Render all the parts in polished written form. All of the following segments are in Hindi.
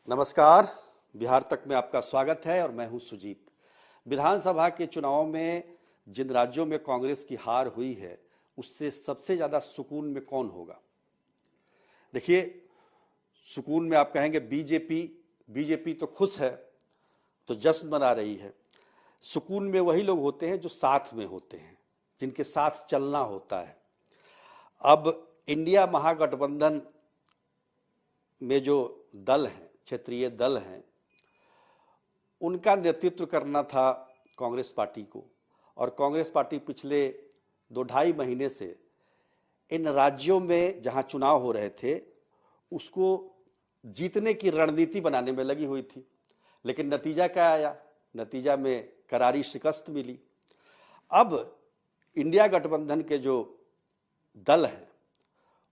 नमस्कार। बिहार तक में आपका स्वागत है और मैं हूं सुजीत। विधानसभा के चुनाव में जिन राज्यों में कांग्रेस की हार हुई है उससे सबसे ज़्यादा सुकून में कौन होगा? देखिए, सुकून में आप कहेंगे बीजेपी तो खुश है, तो जश्न मना रही है। सुकून में वही लोग होते हैं जो साथ में होते हैं, जिनके साथ चलना होता है। अब इंडिया महागठबंधन में जो दल हैं, क्षेत्रीय दल हैं, उनका नेतृत्व करना था कांग्रेस पार्टी को। और कांग्रेस पार्टी पिछले 2-2.5 महीने से इन राज्यों में जहां चुनाव हो रहे थे उसको जीतने की रणनीति बनाने में लगी हुई थी। लेकिन नतीजा क्या आया? नतीजा में करारी शिकस्त मिली। अब इंडिया गठबंधन के जो दल हैं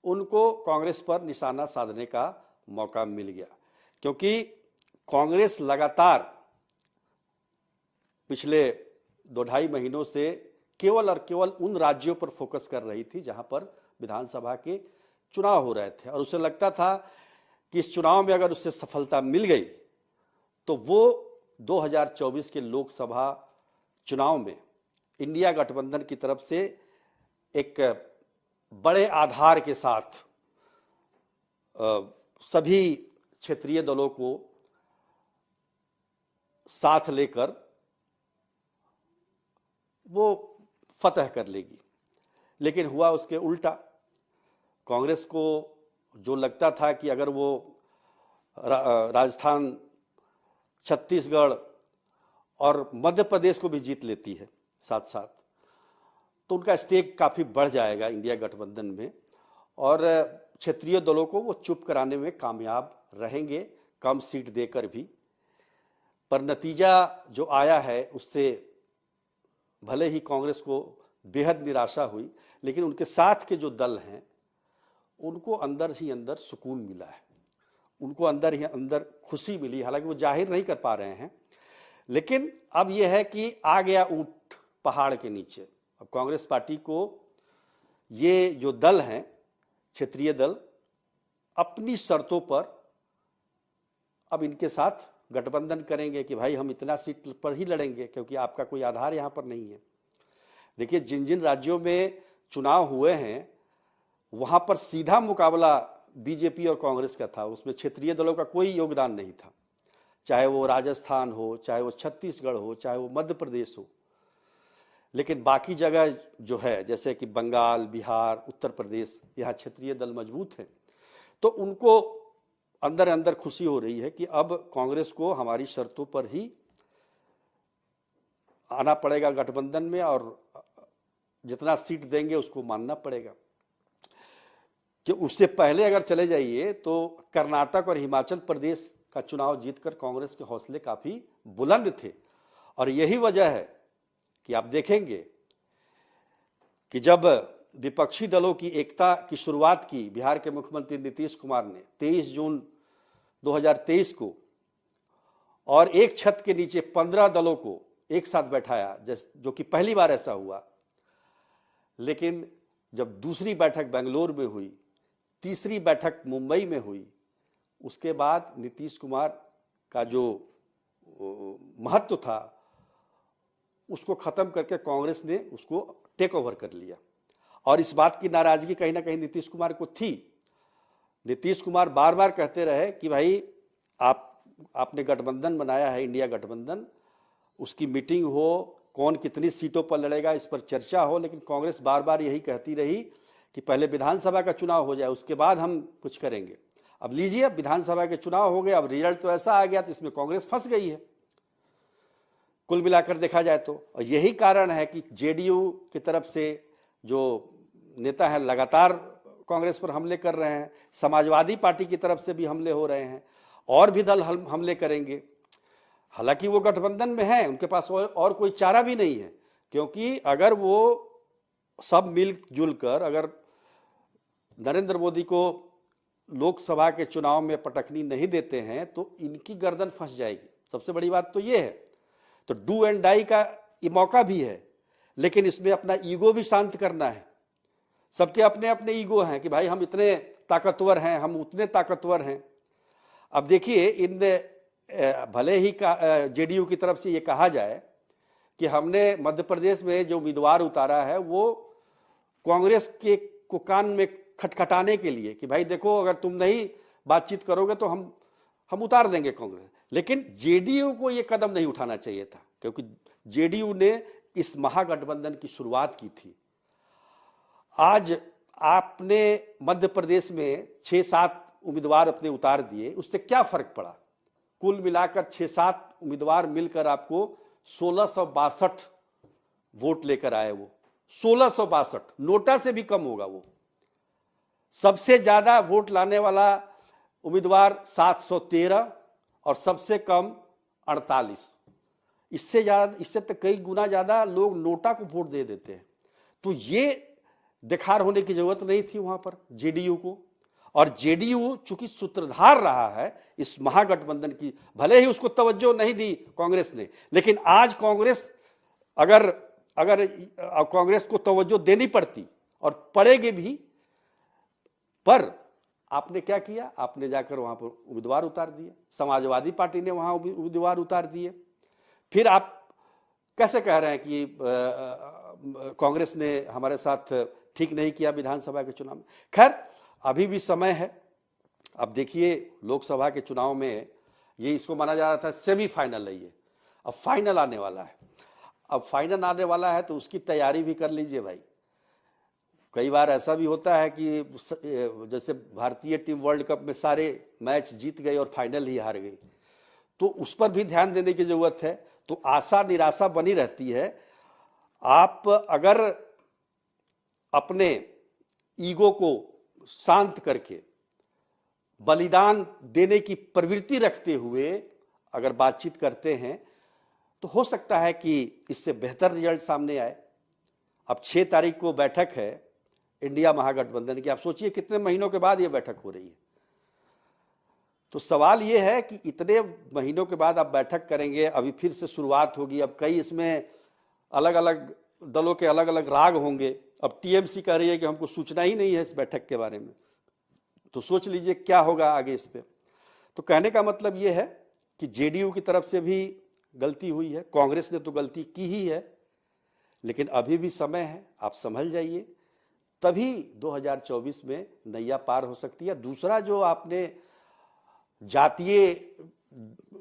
उनको कांग्रेस पर निशाना साधने का मौका मिल गया, क्योंकि कांग्रेस लगातार पिछले 2-2.5 महीनों से केवल और केवल उन राज्यों पर फोकस कर रही थी जहां पर विधानसभा के चुनाव हो रहे थे। और उसे लगता था कि इस चुनाव में अगर उसे सफलता मिल गई तो वो 2024 के लोकसभा चुनाव में इंडिया गठबंधन की तरफ से एक बड़े आधार के साथ सभी क्षेत्रीय दलों को साथ लेकर वो फतह कर लेगी। लेकिन हुआ उसके उल्टा। कांग्रेस को जो लगता था कि अगर वो राजस्थान, छत्तीसगढ़ और मध्य प्रदेश को भी जीत लेती है साथ साथ, तो उनका स्टेक काफ़ी बढ़ जाएगा इंडिया गठबंधन में और क्षेत्रीय दलों को वो चुप कराने में कामयाब रहेंगे, कम सीट देकर भी। पर नतीजा जो आया है उससे भले ही कांग्रेस को बेहद निराशा हुई, लेकिन उनके साथ के जो दल हैं उनको अंदर ही अंदर सुकून मिला है, उनको अंदर ही अंदर खुशी मिली। हालांकि वो जाहिर नहीं कर पा रहे हैं, लेकिन अब यह है कि आ गया ऊंट पहाड़ के नीचे। अब कांग्रेस पार्टी को ये जो दल हैं, क्षेत्रीय दल, अपनी शर्तों पर अब इनके साथ गठबंधन करेंगे कि भाई हम इतना सीट पर ही लड़ेंगे, क्योंकि आपका कोई आधार यहाँ पर नहीं है। देखिए, जिन जिन राज्यों में चुनाव हुए हैं वहाँ पर सीधा मुकाबला बीजेपी और कांग्रेस का था, उसमें क्षेत्रीय दलों का कोई योगदान नहीं था। चाहे वो राजस्थान हो, चाहे वो छत्तीसगढ़ हो, चाहे वो मध्य प्रदेश हो। लेकिन बाकी जगह जो है, जैसे कि बंगाल, बिहार, उत्तर प्रदेश, यहाँ क्षेत्रीय दल मजबूत हैं। तो उनको अंदर अंदर खुशी हो रही है कि अब कांग्रेस को हमारी शर्तों पर ही आना पड़ेगा गठबंधन में और जितना सीट देंगे उसको मानना पड़ेगा। कि उससे पहले अगर चले जाइए तो कर्नाटक और हिमाचल प्रदेश का चुनाव जीतकर कांग्रेस के हौसले काफ़ी बुलंद थे। और यही वजह है कि आप देखेंगे कि जब विपक्षी दलों की एकता की शुरुआत की बिहार के मुख्यमंत्री नीतीश कुमार ने 23 जून 2023 को, और एक छत के नीचे 15 दलों को एक साथ बैठाया, जो कि पहली बार ऐसा हुआ। लेकिन जब दूसरी बैठक बेंगलोर में हुई, तीसरी बैठक मुंबई में हुई, उसके बाद नीतीश कुमार का जो महत्व था उसको ख़त्म करके कांग्रेस ने उसको टेक ओवर कर लिया। और इस बात की नाराज़गी कहीं ना कहीं नीतीश कुमार को थी। नीतीश कुमार बार बार कहते रहे कि भाई आपने गठबंधन बनाया है, इंडिया गठबंधन, उसकी मीटिंग हो, कौन कितनी सीटों पर लड़ेगा इस पर चर्चा हो। लेकिन कांग्रेस बार बार यही कहती रही कि पहले विधानसभा का चुनाव हो जाए, उसके बाद हम कुछ करेंगे। अब लीजिए, अब विधानसभा के चुनाव हो गए, अब रिजल्ट तो ऐसा आ गया, तो इसमें कांग्रेस फंस गई है कुल मिलाकर देखा जाए तो। और यही कारण है कि जेडीयू की तरफ से जो नेता हैं लगातार कांग्रेस पर हमले कर रहे हैं, समाजवादी पार्टी की तरफ से भी हमले हो रहे हैं, और भी दल हमले करेंगे। हालांकि वो गठबंधन में हैं, उनके पास और कोई चारा भी नहीं है, क्योंकि अगर वो सब मिलजुल कर अगर नरेंद्र मोदी को लोकसभा के चुनाव में पटकनी नहीं देते हैं तो इनकी गर्दन फंस जाएगी। सबसे बड़ी बात तो ये है। तो डू एंड डाई का ये मौका भी है, लेकिन इसमें अपना ईगो भी शांत करना है। सबके अपने अपने ईगो हैं कि भाई हम इतने ताकतवर हैं, हम उतने ताकतवर हैं। अब देखिए, इन भले ही जेडीयू की तरफ से ये कहा जाए कि हमने मध्य प्रदेश में जो उम्मीदवार उतारा है वो कांग्रेस के को कान में खटखटाने के लिए कि भाई देखो, अगर तुम नहीं बातचीत करोगे तो हम उतार देंगे कांग्रेस। लेकिन जेडीयू को ये कदम नहीं उठाना चाहिए था, क्योंकि जेडीयू ने इस महागठबंधन की शुरुआत की थी। आज आपने मध्य प्रदेश में 6-7 उम्मीदवार अपने उतार दिए, उससे क्या फर्क पड़ा? कुल मिलाकर 6-7 उम्मीदवार मिलकर आपको 1662 वोट लेकर आए। वो 1662, नोटा से भी कम होगा। वो सबसे ज्यादा वोट लाने वाला उम्मीदवार 713 और सबसे कम 48। इससे ज्यादा, इससे तो कई गुना ज्यादा लोग नोटा को वोट दे देते हैं। तो ये दिखार होने की जरूरत नहीं थी वहां पर जेडीयू को। और जेडीयू चूंकि सूत्रधार रहा है इस महागठबंधन की, भले ही उसको तवज्जो नहीं दी कांग्रेस ने, लेकिन आज कांग्रेस अगर कांग्रेस को तवज्जो देनी पड़ती और पड़ेगी भी, पर आपने क्या किया? आपने जाकर वहां पर उम्मीदवार उतार दिए। समाजवादी पार्टी ने वहां उम्मीदवार उतार दिए। फिर आप कैसे कह रहे हैं कि कांग्रेस ने हमारे साथ ठीक नहीं किया विधानसभा के चुनाव में? खैर, अभी भी समय है। अब देखिए, लोकसभा के चुनाव में ये इसको माना जा रहा था सेमीफाइनल है, ये अब फाइनल आने वाला है। अब फाइनल आने वाला है तो उसकी तैयारी भी कर लीजिए भाई। कई बार ऐसा भी होता है कि जैसे भारतीय टीम वर्ल्ड कप में सारे मैच जीत गई और फाइनल ही हार गई, तो उस पर भी ध्यान देने की जरूरत है। तो आशा निराशा बनी रहती है। आप अगर अपने ईगो को शांत करके बलिदान देने की प्रवृत्ति रखते हुए अगर बातचीत करते हैं तो हो सकता है कि इससे बेहतर रिजल्ट सामने आए। अब 6 तारीख को बैठक है इंडिया महागठबंधन की। आप सोचिए कितने महीनों के बाद ये बैठक हो रही है। तो सवाल ये है कि इतने महीनों के बाद आप बैठक करेंगे, अभी फिर से शुरुआत होगी। अब कई इसमें अलग अलग दलों के अलग अलग राग होंगे। अब टीएमसी कह रही है कि हमको सूचना ही नहीं है इस बैठक के बारे में। तो सोच लीजिए क्या होगा आगे इस पे। तो कहने का मतलब ये है कि जेडीयू की तरफ से भी गलती हुई है, कांग्रेस ने तो गलती की ही है, लेकिन अभी भी समय है, आप संभल जाइए, तभी 2024 में नैया पार हो सकती है। दूसरा, जो आपने जातीय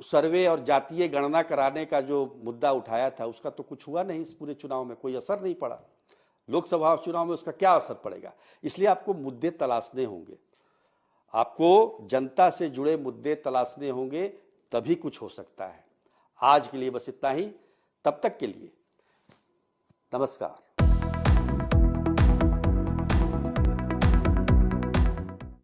सर्वे और जातीय गणना कराने का जो मुद्दा उठाया था, उसका तो कुछ हुआ नहीं। इस पूरे चुनाव में कोई असर नहीं पड़ा। लोकसभा चुनाव में उसका क्या असर पड़ेगा? इसलिए आपको मुद्दे तलाशने होंगे, आपको जनता से जुड़े मुद्दे तलाशने होंगे, तभी कुछ हो सकता है। आज के लिए बस इतना ही। तब तक के लिए नमस्कार।